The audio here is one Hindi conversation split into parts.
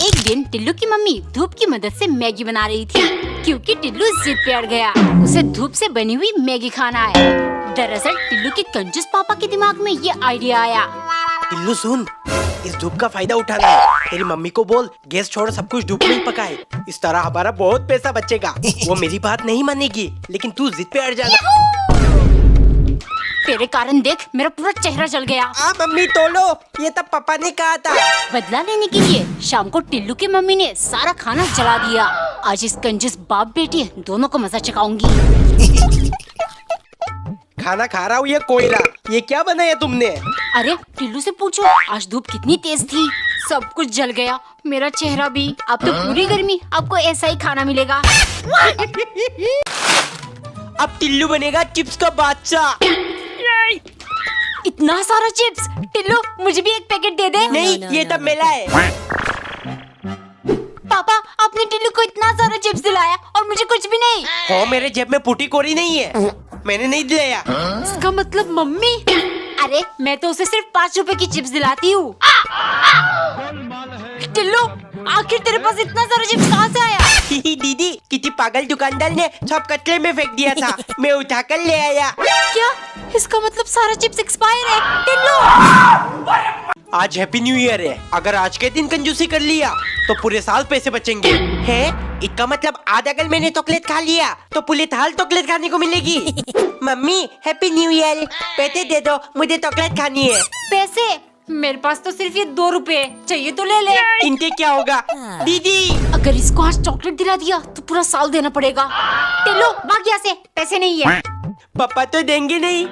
एक दिन टिल्लू की मम्मी धूप की मदद से मैगी बना रही थी, क्योंकि टिल्लू जिद पे अड़ गया। उसे धूप से बनी हुई मैगी खाना है। दरअसल टिल्लू के कंजूस पापा के दिमाग में ये आइडिया आया। टिल्लू सुन, इस धूप का फायदा उठाना है। तेरी मम्मी को बोल गैस छोड़ सब कुछ धूप में ही पकाए। इस तरह हमारा बहुत पैसा बचेगा। वो मेरी बात नहीं मानेगी, लेकिन तू जिद पे अड़ जाना। तेरे कारण देख मेरा पूरा चेहरा जल गया। मम्मी तोलो, ये तब पापा ने कहा था। बदला लेने के लिए शाम को टिल्लू की मम्मी ने सारा खाना जला दिया। आज इस कंजूस बाप बेटी दोनों को मजा चखाऊंगी। खाना खा रहा हूँ ये कोयला। ये क्या बनाया तुमने? अरे टिल्लू से पूछो, आज धूप कितनी तेज थी। सब कुछ जल गया, मेरा चेहरा भी। अब तो पूरी गर्मी आपको ऐसा ही खाना मिलेगा। अब टिल्लू बनेगा चिप्स का बादशाह। इतना सारा चिप्स। टिल्लू मुझे भी एक पैकेट दे दे। नहीं, ये तब मेला है। पापा आपने टिल्लू को इतना सारा चिप्स दिलाया और मुझे कुछ भी नहीं। हो, मेरे जेब में पुटी कोरी नहीं है, मैंने नहीं दिलाया। इसका मतलब मम्मी। अरे मैं तो उसे सिर्फ 5 रुपए की चिप्स दिलाती हूँ। टिल्लू आखिर तेरे पास इतना सारा चिप्स कहाँ से आया? दीदी, किसी पागल दुकानदार ने सब कचरे में फेंक दिया था, मैं उठाकर ले आया। क्या? इसका मतलब सारा चिप्स एक्सपायर है। टिल्लू आज हैप्पी न्यू ईयर है। अगर आज के दिन कंजूसी कर लिया तो पूरे साल पैसे बचेंगे। है, इसका मतलब आधा कल मैंने चॉकलेट खा लिया तो पूरे साल चॉकलेट खाने को मिलेगी। मम्मी हैप्पी न्यू ईयर, पैसे दे दो, मुझे चॉकलेट खानी है। पैसे? मेरे पास तो सिर्फ ये 2 रुपए चाहिए, तो ले ले। इनके क्या होगा? दीदी, अगर इसको आज चॉकलेट दिला दिया तो पूरा साल देना पड़ेगा। टिल्लू भाग यहाँ से, पैसे नहीं है। पापा तो देंगे नहीं।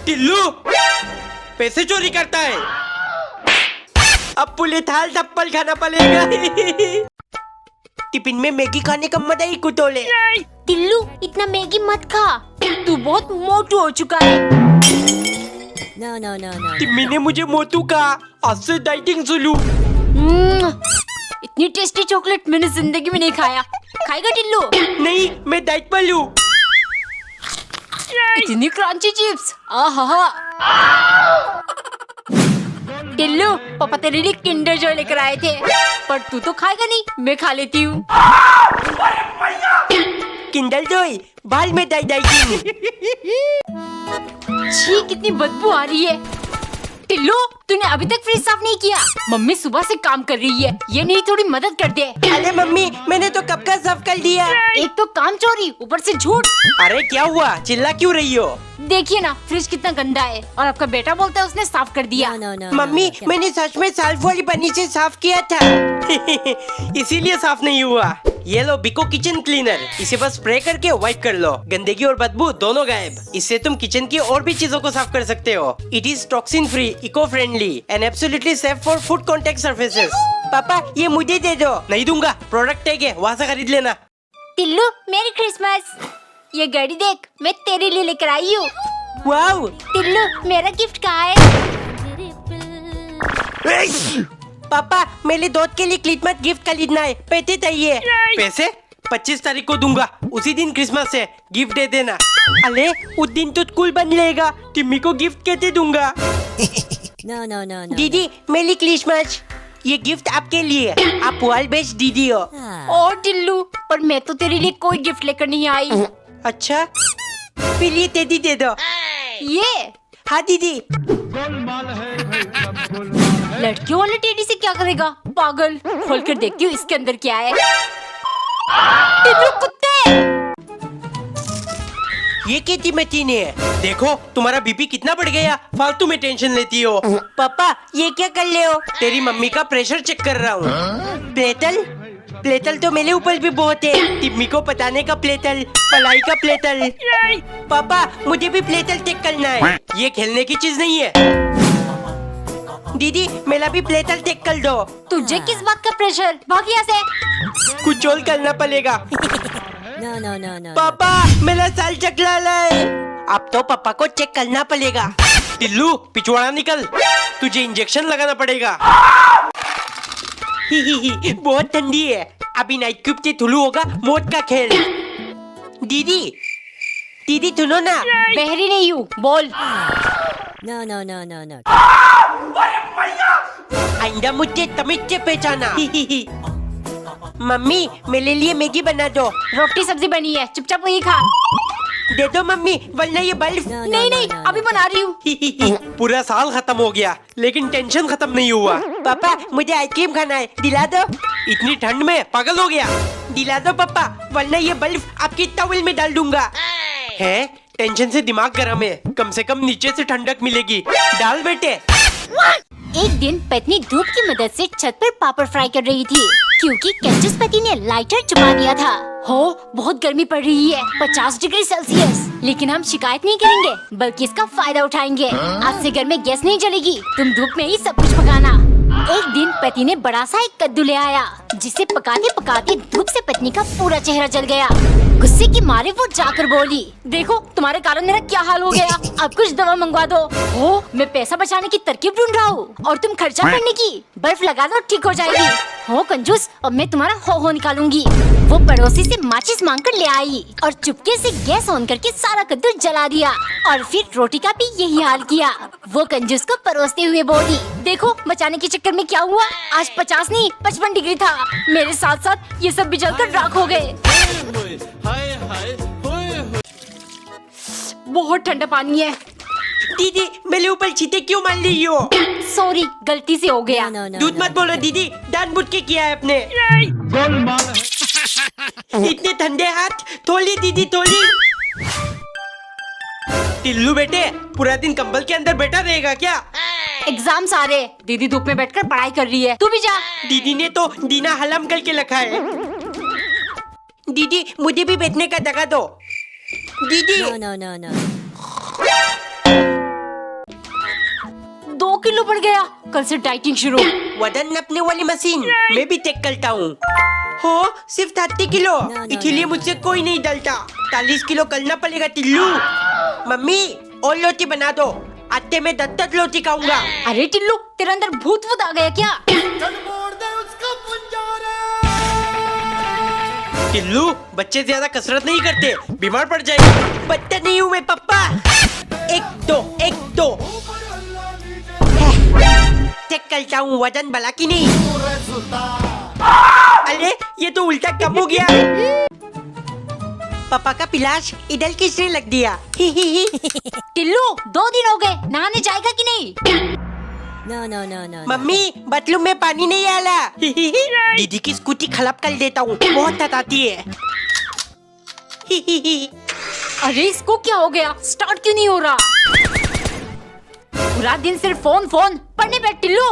टिल्लू पैसे चोरी करता है। अब पूरे थाल चप्पल खाना पड़ेगा। टिफिन में मैगी खाने का मजा ही कुछ और है। टिल्लू इतना मैगी मत खा, तू बहुत मोटू हो चुका है। No. टिम्मी ने मुझे मोटू कहा, आज से डाइटिंग शुरू। इतनी टेस्टी चॉकलेट मैंने जिंदगी में नहीं खाया। खाएगा टिल्लू? नहीं, मैं डाइट पर हूँ। इतनी क्रंची चिप्स, आहा। टिल्लू पापा तेरे लिए किंडर जॉय लेकर आए थे, पर तू तो खाएगा नहीं, मैं खा लेती हूँ। किंडर जॉय बाल में डाइटिंग। छी, कितनी बदबू आ रही है। टिल्लू तूने अभी तक फ्रिज साफ नहीं किया। मम्मी सुबह से काम कर रही है, ये नहीं थोड़ी मदद कर दे। अरे मम्मी, मैंने तो कब का साफ कर दिया। एक तो काम चोरी, ऊपर से झूठ। अरे क्या हुआ, चिल्ला क्यों रही हो? देखिए ना फ्रिज कितना गंदा है, और आपका बेटा बोलता है उसने साफ कर दिया। मम्मी, मैंने सच में साल्फ वाली पन्नी से साफ किया था। इसीलिए साफ नहीं हुआ। ये लो बिको किचन क्लीनर, इसे बस स्प्रे करके वाइप कर लो, गंदगी और बदबू दोनों गायब। इससे तुम किचन की और भी चीजों को साफ कर सकते हो। It is toxin free, eco friendly and absolutely safe for food contact surfaces. पापा ये मुझे दे दो। नहीं दूंगा, प्रोडक्ट टैग है, वहाँ से खरीद लेना। टिल्लू मेरी क्रिसमस, ये घड़ी देख, मैं तेरे लिए लेकर आई हूँ। वाओ। टिल्लू मेरा गिफ्ट कहाँ है? पापा मेरे दोस्त के लिए क्रिसमस गिफ्ट खरीदना है, पैसे चाहिए। पैसे 25 तारीख को दूंगा, उसी दिन क्रिसमस है, गिफ्ट दे देना। अरे उस दिन तो स्कूल बंद रहेगा, टिम्मी को गिफ्ट कैसे दूंगा? No. दीदी मेरी क्रिसमस, ये गिफ्ट आपके लिए, आप वर्ल्ड बेस्ट दीदी हो। ओ टिल्लू, पर मैं तो तेरे लिए कोई गिफ्ट लेकर नहीं आई। अच्छा, फिर ये टेडी दे दो। ये? हाँ दीदी। लड़कियों वाले टेडी से क्या करेगा पागल? खोल कर देखती हूँ इसके अंदर क्या है। टिल्लू कुत्ते! ये कैसी मशीन है? देखो तुम्हारा बीपी कितना बढ़ गया, फालतू में टेंशन लेती हो। पापा ये क्या कर रहे हो? तेरी मम्मी का प्रेशर चेक कर रहा हूँ। प्लेटल? प्लेटल तो मेरे ऊपर भी बहुत है। टिम्मी को पताने का प्लेटल, पलाई का प्लेटल। पापा मुझे भी प्लेटल चेक करना है, ये खेलने की चीज नहीं है। दीदी मेरा भी प्लेटल चेक कर दो। तुझे किस बात का प्रेशर? भाग यहाँ से। कुछ और करना पड़ेगा। No. पापा मेरा साल चकला है। अब तो पापा को चेक करना पड़ेगा। टिल्लू पिछवाड़ा निकल, तुझे इंजेक्शन लगाना पड़ेगा। बहुत ठंडी है, अभी नाइट क्यूब से थुलू होगा मौत का खेल। दीदी सुनो ना। बहरी नहीं हूँ, बोल। No. आइंदा मुझे तमीज से पहचाना। मम्मी मेरे लिए मैगी बना दो। रोटी सब्जी बनी है, चुपचाप वही खा। दे दो मम्मी, वरना ये बल्ब। No, no, नहीं no, नहीं, no, अभी no. बना रही हूँ। पूरा साल खत्म हो गया लेकिन टेंशन खत्म नहीं हुआ। पापा मुझे आइसक्रीम खाना है, दिला दो। इतनी ठंड में पागल हो गया। दिला दो पापा, वरना ये बल्ब आपकी टॉवेल में डाल दूंगा। है टेंशन से दिमाग गर्म है, कम से कम नीचे से ठंडक मिलेगी। डाल बेटे। एक दिन पत्नी धूप की मदद से छत पर पापड़ फ्राई कर रही थी क्योंकि कंजूस पति ने लाइटर छुपा दिया था। हो बहुत गर्मी पड़ रही है, 50 डिग्री सेल्सियस। लेकिन हम शिकायत नहीं करेंगे बल्कि इसका फायदा उठाएंगे। आज से घर में गैस नहीं जलेगी, तुम धूप में ही सब कुछ पकाना। एक दिन पति ने बड़ा सा एक कद्दू ले आया जिसे पकाते पकाते धूप से पत्नी का पूरा चेहरा जल गया। गुस्से की मारे वो जाकर बोली, देखो तुम्हारे कारण मेरा क्या हाल हो गया, अब कुछ दवा मंगवा दो। हो मैं पैसा बचाने की तरकीब ढूंढ रहा हूँ और तुम खर्चा करने की। बर्फ लगा दो, ठीक हो जाएगी। हो कंजूस, अब मैं तुम्हारा हो निकालूंगी। वो पड़ोसी से माचिस मांग कर ले आई और चुपके से गैस ऑन करके सारा कद्दू जला दिया और फिर रोटी का भी यही हाल किया। वो कंजूस को परोसते हुए बोली, देखो बचाने के चक्कर में क्या हुआ, आज 50 नहीं 55 डिग्री था। मेरे साथ साथ ये सब भी जलकर राख हो गए। बहुत ठंडा पानी है। दीदी मेरे ऊपर छींटे क्यों मार रही हो? सॉरी, गलती से हो गया। No, no, दूध no. मत बोलो दीदी, जानबूझ के किया है अपने। इतने ठंडे हाथ, थोली दीदी थोली। टिल्लू बेटे पूरा दिन कंबल के अंदर बैठा रहेगा क्या? एग्जाम सारे, दीदी धूप में बैठकर पढ़ाई कर रही है, तू भी जा। दीदी ने तो दीना हलम करके रखा है। दीदी मुझे भी बैठने का जगह दो। दीदी No, no, no, no. 2 kilo बढ़ गया, कल से डाइटिंग शुरू। वजन नापने वाली मशीन मैं भी चेक करता हूँ। हो सिर्फ 30 किलो, No, no, इसीलिए no, मुझसे कोई नहीं डलता। 40 किलो करना पड़ेगा टिल्लू। मम्मी और रोटी बना दो, आटे में 10 रोटी खाऊंगा। अरे टिल्लू, तेरे अंदर भूत वूत आ गया क्या? टिल्लू बच्चे ज्यादा कसरत नहीं करते, बीमार पड़ जाएगा। बच्चा नहीं हूँ मैं पप्पा। 1 2 चेक करता हूँ वजन भला की नहीं। अरे ये तो उल्टा कम हो गया। पापा का पिलाश इधर किसने लग दिया? टिल्लू 2 दिन हो गए, नहाने जाएगा कि नहीं? No, no, no, no. Mummy bathroom में पानी नहीं आला। दीदी की स्कूटी खराब कर देता हूँ, बहुत सताती है। अरे इसको क्या हो गया, स्टार्ट क्यों नहीं हो रहा? पूरा दिन सिर्फ फोन फोन, पढ़ने बैठ टिल्लू।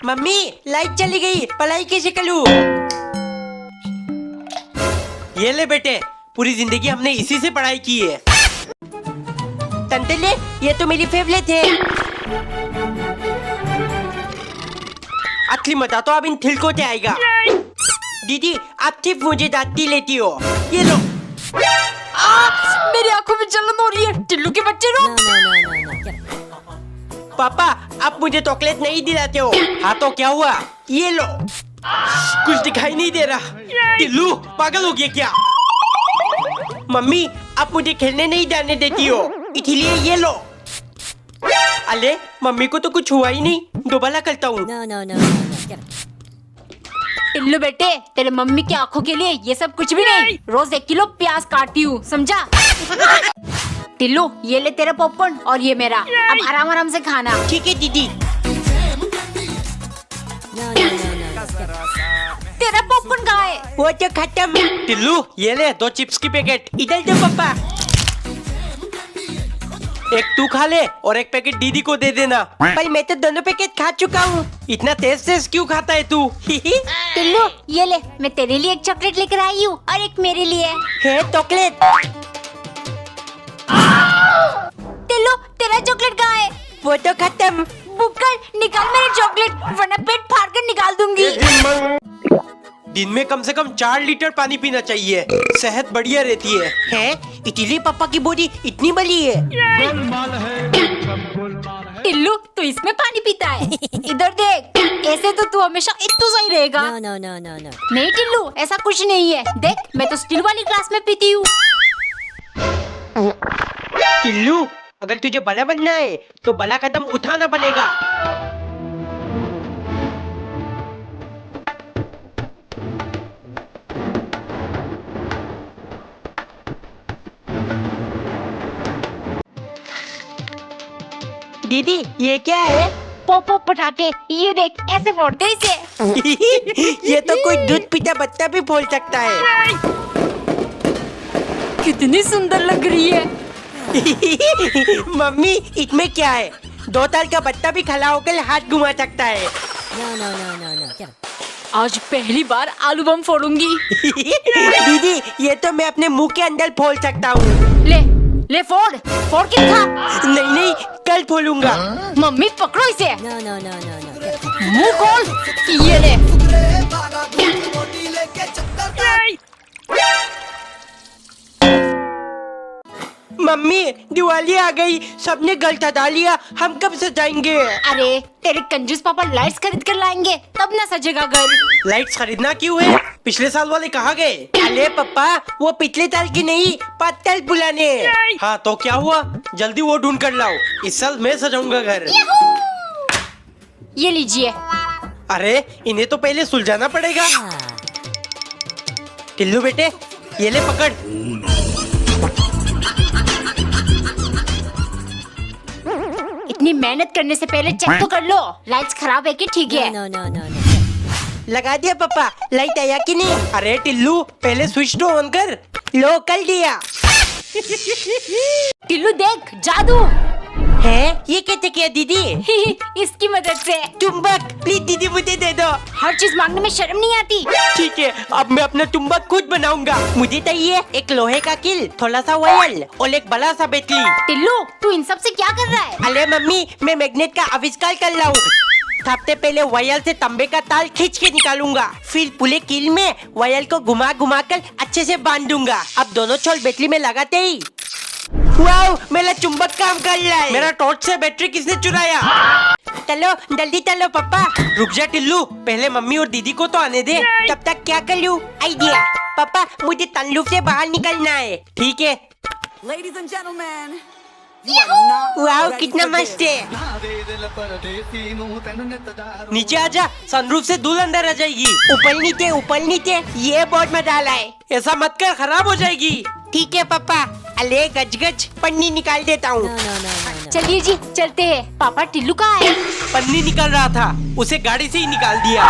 मम्मी लाइट चली गई, पढ़ाई कैसे करूँ? ये ले बेटे, पूरी जिंदगी हमने इसी से पढ़ाई की है। तंतले ये तो मेरी फेवरेट है। असली मजा तो अब इन थिलकों से आएगा। दीदी आप सिर्फ मुझे डांटती लेती हो। ये लो। मेरी आंखों में जलन हो रही है। टिल्लू के बच्चे रो। No, no, no, no, no. Get- पापा आप मुझे चॉकलेट नहीं दिलाते हो। हाँ तो क्या हुआ? ये लो। कुछ दिखाई नहीं दे रहा। टिल्लू पागल हो गया क्या? मम्मी आप मुझे खेलने नहीं जाने देती हो, इसलिए ये लो। अरे मम्मी को तो कुछ हुआ ही नहीं, दोबारा करता हूँ। No, no, no, no, no. Get- Tillu बेटे, तेरे मम्मी की आंखों के लिए ये सब कुछ भी नहीं। रोज 1 किलो प्याज काटती हूँ, समझा? टिल्लू ये ले तेरा पॉपकॉर्न और ये मेरा, अब आराम आराम से खाना। ठीक है दीदी। No, no, no, no, no. तेरा पॉपकॉर्न कहाँ है? वो तो खत्म। टिल्लू ये ले 2 चिप्स की पैकेट, इधर दो पापा। एक तू खा ले और एक पैकेट दीदी को दे देना। पर मैं तो दोनों पैकेट खा चुका हूँ। इतना तेज क्यों खाता है तू? टिल्लू ये ले, मैं तेरे लिए एक चॉकलेट लेकर आई हूँ और एक मेरे लिए। है चॉकलेट। टिल्लू तेरा चॉकलेट कहाँ है? वो तो खत्म। बुक्कर निकाल मेरे चॉकलेट, वरना पेट फाड़ कर निकाल दूंगी। दिन में कम से कम 4 लीटर पानी पीना चाहिए, सेहत बढ़िया रहती है। हैं? इसीलिए पापा की बॉडी इतनी बड़ी है। टिल्लू तू इसमें पानी पीता है? इधर देख, ऐसे तो तू हमेशा इतना सही रहेगा। No, no, no, no, no. नहीं टिल्लू ऐसा कुछ नहीं है, देख मैं तो स्टील वाली ग्लास में पीती हूँ। टिल्लू अगर तुझे बड़ा बनना है तो बड़ा कदम उठाना पड़ेगा। दीदी ये क्या है? पोपो पटाखे, ये देख ऐसे फोड़ते इसे। ये तो कोई दूध पीता बच्चा भी फोड़ सकता है। कितनी सुंदर लग रही है। मम्मी इसमें क्या है? 2 साल का बच्चा भी खड़ा होकर हाथ घुमा सकता है। No, no, no, no, no. Get it. आज पहली बार आलू बम फोड़ूंगी। दीदी ये तो मैं अपने मुंह के अंदर फोड़ सकता हूँ। ले ले फोड़ फोड़ के दिखा। नहीं नहीं, कल फोड़ूंगा। मम्मी पकड़ो इसे। No, no, no, no, no. Get it. मुंह खोल, ये ले। मम्मी दिवाली आ गई, सबने घर सजा लिया, हम कब सजाएंगे? अरे तेरे कंजूस पापा लाइट्स खरीद कर लाएंगे तब ना सजेगा घर। लाइट्स खरीदना क्यों है? पिछले साल वाले कहाँ गए? अरे पापा वो पिछले साल की नहीं, 5 साल पुराने। हाँ तो क्या हुआ, जल्दी वो ढूंढ कर लाओ, इस साल मैं सजाऊंगा घर। ये लीजिए। अरे इन्हें तो पहले सुलझाना पड़ेगा। टिल्लू बेटे ये ले पकड़। इतनी मेहनत करने से पहले चेक तो कर लो लाइट्स खराब है कि ठीक है। No, no, no, no. लगा दिया पापा, लाइट आया कि नहीं? अरे टिल्लू पहले स्विच तो ऑन कर। लो कर दिया। टिल्लू देख जादू। है ये कैसे किया दीदी? इसकी मदद से। चुंबक प्लीज दीदी मुझे दे दो। हर चीज मांगने में शर्म नहीं आती। ठीक है अब मैं अपना चुंबक खुद बनाऊंगा। मुझे चाहिए एक लोहे का किल, थोड़ा सा वायर और एक बड़ा सा बैटरी। टिल्लू तू इन सब से क्या कर रहा है? अरे मम्मी मैं मैग्नेट का आविष्कार कर रहा हूँ। सबसे पहले वायर से तांबे का तार खींच के निकालूंगा, फिर पूरे कील में वायर को घुमा घुमा कर अच्छे से बांध दूंगा। अब दोनों छोर बैटरी में लगाते ही वाओ मेरा चुंबक काम कर रहा है। मेरा टॉर्च से बैटरी किसने चुराया? चलो जल्दी चलो पापा। रुक जा टिल्लू, पहले मम्मी और दीदी को तो आने दे। तब तक क्या कर लूं? आइडिया। पापा मुझे तल्लू से बाहर निकलना है। ठीक है। Ladies and gentlemen, you are not wow ready कितना for मस्त this. है। नीचे आजा, सनरूफ से धूल अंदर आ जाएगी। ऊपर नीचे ऊपर नीचे, ये बहुत मजा आ रहा है। ऐसा मत कर, खराब हो जाएगी। ठीक है पापा। अले गज गज पन्नी निकाल देता हूँ। No, no, no, no, no. चलिए जी चलते हैं। पापा टिल्लू कहाँ है? पन्नी निकल रहा था, उसे गाड़ी से ही निकाल दिया।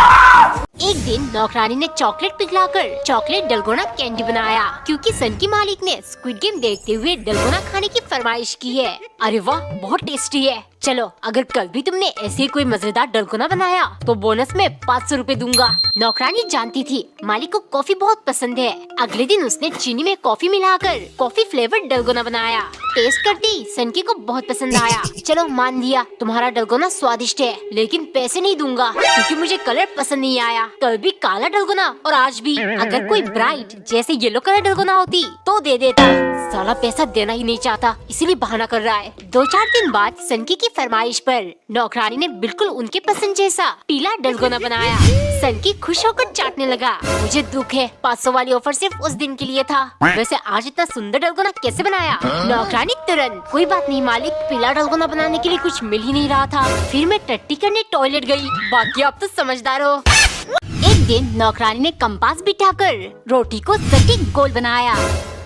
एक दिन नौकरानी ने चॉकलेट पिघलाकर चॉकलेट डलगोना कैंडी बनाया क्योंकि सन की मालिक ने स्क्विड गेम देखते हुए डलगोना खाने की फरमाइश की है। अरे वाह बहुत टेस्टी है। चलो अगर कल भी तुमने ऐसे कोई मजेदार डलगोना बनाया तो बोनस में 500 रुपए दूंगा। नौकरानी जानती थी मालिक को कॉफी बहुत पसंद है। अगले दिन उसने चीनी में कॉफी मिलाकर कॉफी फ्लेवर्ड डलगोना बनाया। टेस्ट करते ही सनकी को बहुत पसंद आया। चलो मान लिया तुम्हारा डलगोना स्वादिष्ट है, लेकिन पैसे नहीं दूंगा क्योंकि मुझे कलर पसंद नहीं आया। कल भी काला डलगोना और आज भी। अगर कोई ब्राइट जैसे येलो कलर डलगोना होती तो दे देता। साला पैसा देना ही नहीं चाहता, इसीलिए बहाना कर रहा है। 2-4 दिन बाद सनकी की फरमाइश पर नौकरानी ने बिल्कुल उनके पसंद जैसा पीला डलगोना बनाया। सनकी खुश होकर चाटने लगा। मुझे दुख है 500 वाली ऑफर सिर्फ उस दिन के लिए था। वैसे आज इतना सुंदर डलगोना कैसे बनाया? नौकरानी तुरंत कोई बात नहीं मालिक, पीला डलगोना बनाने के लिए कुछ मिल ही नहीं रहा था। फिर मैं टट्टी करने टॉयलेट गई। बाकी आप तो समझदार हो। एक दिन नौकरानी ने कंपास बिठाकर रोटी को सटीक गोल बनाया।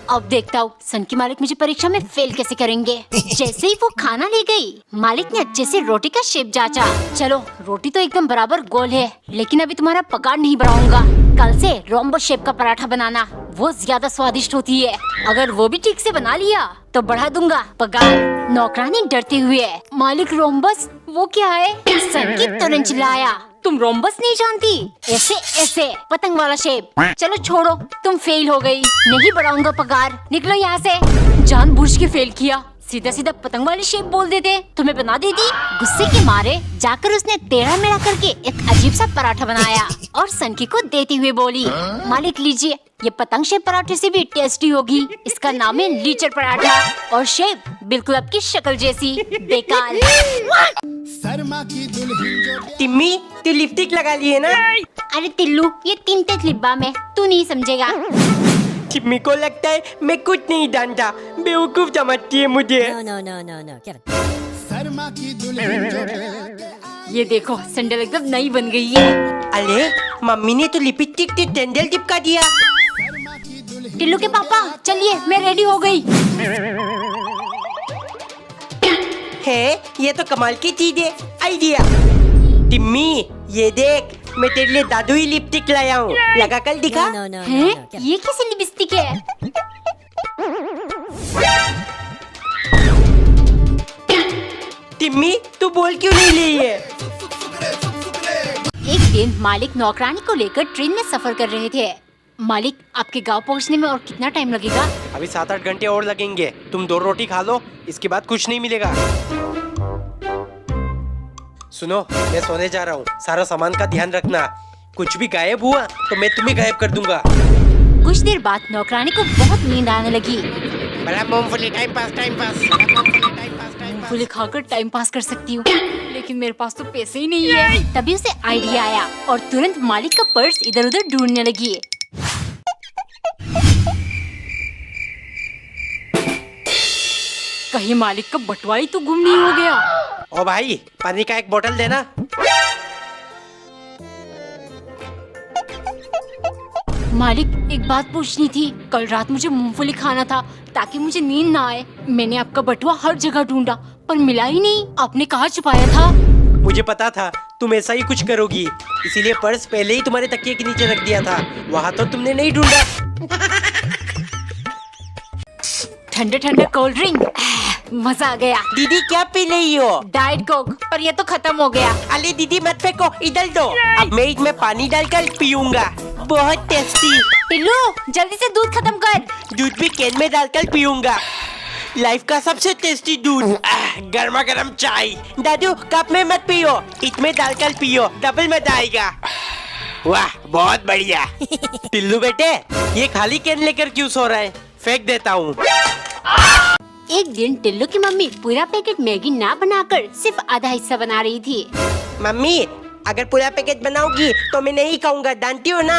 अब देखता हूँ सन की मालिक मुझे परीक्षा में फेल कैसे करेंगे। जैसे ही वो खाना ले गई, मालिक ने अच्छे से रोटी का शेप जांचा। चलो रोटी तो एकदम बराबर गोल है, लेकिन अभी तुम्हारा पगार नहीं बढ़ाऊंगा। कल से रोम्बो शेप का पराठा बनाना, वो ज्यादा स्वादिष्ट होती है। अगर वो भी ठीक से बना लिया तो बढ़ा दूंगा पगार। नौकरानी डरते हुए, मालिक रोम्बस वो क्या है? सन की तुरंत चिल्लाया, तुम रोम्बस नहीं जानती? ऐसे ऐसे पतंग वाला शेप। चलो छोड़ो तुम फेल हो गई, नहीं बढ़ाऊंगा पगार, निकलो यहाँ से। जानबूझ के फेल किया, सीधा सीधा पतंग वाली शेप बोल देते तो मैं बना देती। गुस्से के मारे जाकर उसने टेढ़ा मेढ़ा करके एक अजीब सा पराठा बनाया और सनकी को देते हुए बोली, मालिक लीजिए, ये पतंग शेप पराठे से भी टेस्टी होगी। इसका नाम है लीचर पराठा और शेप बिल्कुल आपकी शक्ल जैसी। बेकार। टिम्मी तू लिपस्टिक लगा ली है ना? अरे टिल्लू ये 3 लिप बाम है, तू नहीं समझेगा। चिम्मी को लगता है मैं कुछ नहीं जानता, बेवकूफ समझती है मुझे। No, no, no, no, no. Get it. Sharma की दुल्हन जो है ये देखो सैंडल एकदम नई बन गई है। अरे मम्मी ने तो लिपस्टिक से सैंडल चिपका दिया। टिल्लू के पापा चलिए, मैं रेडी हो गई। है ये तो कमाल की चीज है, आइडिया। टिम्मी ये देख, मैं तेरे लिए दादू ही लिपस्टिक लाया हूँ, लगा कर दिखा। No, no, no, no, हैं? no. Get it. ये कैसी लिपस्टिक है? टिम्मी तू बोल क्यों नहीं ली है? एक दिन मालिक नौकरानी को लेकर ट्रेन में सफर कर रहे थे। मालिक, आपके गांव पहुंचने में और कितना टाइम लगेगा? अभी 7-8 घंटे और लगेंगे। तुम 2 रोटी खा लो, इसके बाद कुछ नहीं मिलेगा। सुनो, मैं सोने जा रहा हूँ, सारा सामान का ध्यान रखना। कुछ भी गायब हुआ तो मैं तुम्हें गायब कर दूंगा। कुछ देर बाद नौकरानी को बहुत नींद आने लगी। बड़ा मूंगफली, टाइम पास, टाइम पास। मूंगफली खाकर टाइम पास कर सकती हूँ, लेकिन मेरे पास तो पैसे ही नहीं है। तभी उसे आइडिया आया और तुरंत मालिक का पर्स इधर उधर ढूंढने लगी। कहीं मालिक का बटुआ ही तो गुम नहीं हो गया। ओ भाई, पानी का एक बोतल देना। मालिक, एक बात पूछनी थी। कल रात मुझे मूंगफली खाना था ताकि मुझे नींद ना आए। मैंने आपका बटुआ हर जगह ढूंढा पर मिला ही नहीं। आपने कहाँ छुपाया था? मुझे पता था तुम ऐसा ही कुछ करोगी, इसीलिए पर्स पहले ही तुम्हारे तकिए के नीचे रख दिया था। वहाँ तो तुमने नहीं ढूंढा। ठंडे ठंडे कोल्ड ड्रिंक, मजा आ गया। दीदी क्या पी रही हो? डाइट कोक, पर ये तो खत्म हो गया। अरे दीदी मत फेंको, इधर दो। अब मैं इसमें पानी डालकर पीऊंगा, बहुत टेस्टी। टिल्लू जल्दी से दूध खत्म कर। दूध भी कैन में डालकर पीऊंगा, लाइफ का सबसे टेस्टी दूध। गर्मा गर्म चाय। दादू कप में मत पियो, इसमें डालकर पियो, डबल मजा आएगा। वाह बहुत बढ़िया। टिल्लू बेटे, ये खाली कैन लेकर क्यों सो रहा है? फेंक देता हूँ। एक दिन टिल्लू की मम्मी पूरा पैकेट मैगी ना बनाकर सिर्फ आधा हिस्सा बना रही थी। मम्मी अगर पूरा पैकेट बनाओगी तो मैं नहीं खाऊंगा, जानती हो ना।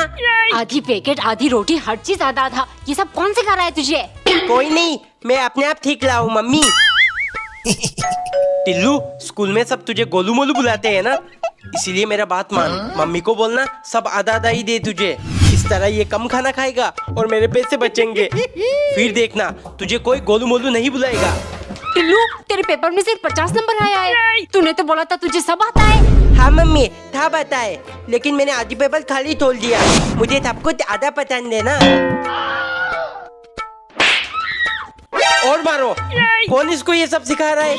आधी पैकेट आधी रोटी हर चीज आधा था। ये सब कौन सिखा रहा है तुझे? कोई नहीं, मैं अपने आप ठीक लाऊं मम्मी। टिल्लू स्कूल में सब तुझे गोलू मोलू बुलाते हैं ना, इसीलिए मेरा बात मान। मम्मी को बोलना सब आधा आधा ही दे तुझे। इस तरह ये कम खाना खाएगा और मेरे पैसे बचेंगे। फिर देखना तुझे कोई गोलू मोलू नहीं बुलाएगा। टिल्लू तेरे पेपर में सिर्फ 50 नंबर आया है। तूने तो बोला था तुझे सब आता है। हाँ मम्मी था बताए, लेकिन मैंने आधी पेपर खाली तोड़ दिया। मुझे सब कुछ आधा पसंद है ना। और मारो, कौन इसको ये सब सिखा रहा है?